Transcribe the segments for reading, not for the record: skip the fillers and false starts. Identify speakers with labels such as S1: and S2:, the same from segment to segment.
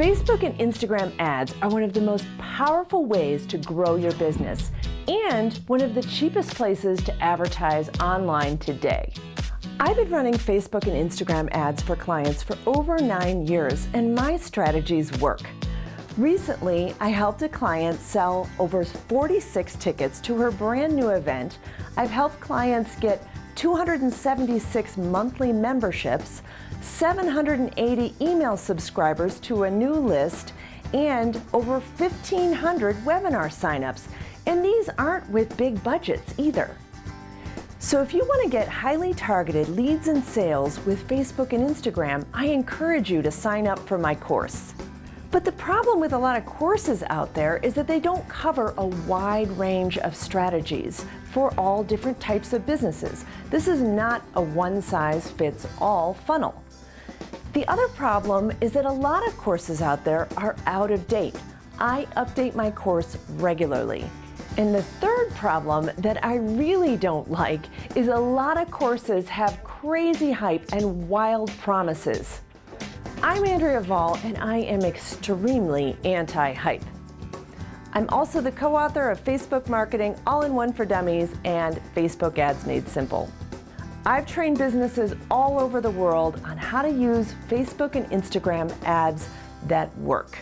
S1: Facebook and Instagram ads are one of the most powerful ways to grow your business and one of the cheapest places to advertise online today. I've been running Facebook and Instagram ads for clients for over 9 years, and my strategies work. Recently, I helped a client sell over 46 tickets to her brand new event. I've helped clients get 276 monthly memberships, 780 email subscribers to a new list, and over 1,500 webinar signups. And these aren't with big budgets either. So if you want to get highly targeted leads and sales with Facebook and Instagram, I encourage you to sign up for my course. But the problem with a lot of courses out there is that they don't cover a wide range of strategies for all different types of businesses. This is not a one-size-fits-all funnel. The other problem is that a lot of courses out there are out of date. I update my course regularly. And the third problem that I really don't like is a lot of courses have crazy hype and wild promises. I'm Andrea Vahl, and I am extremely anti-hype. I'm also the co-author of Facebook Marketing All-in-One for Dummies and Facebook Ads Made Simple. I've trained businesses all over the world on how to use Facebook and Instagram ads that work.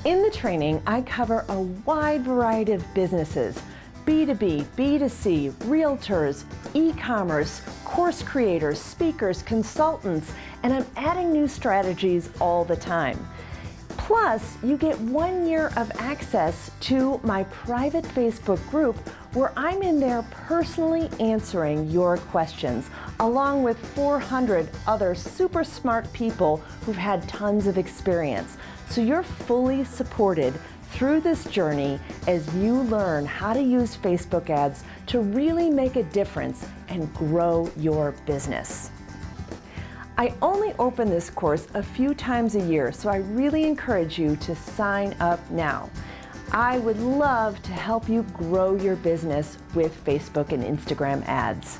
S1: In the training, I cover a wide variety of businesses: B2B, B2C, realtors, e-commerce, course creators, speakers, consultants, and I'm adding new strategies all the time. Plus, you get 1 year of access to my private Facebook group where I'm in there personally answering your questions, along with 400 other super smart people who've had tons of experience. So you're fully supported through this journey as you learn how to use Facebook ads to really make a difference and grow your business. I only open this course a few times a year, so I really encourage you to sign up now. I would love to help you grow your business with Facebook and Instagram ads.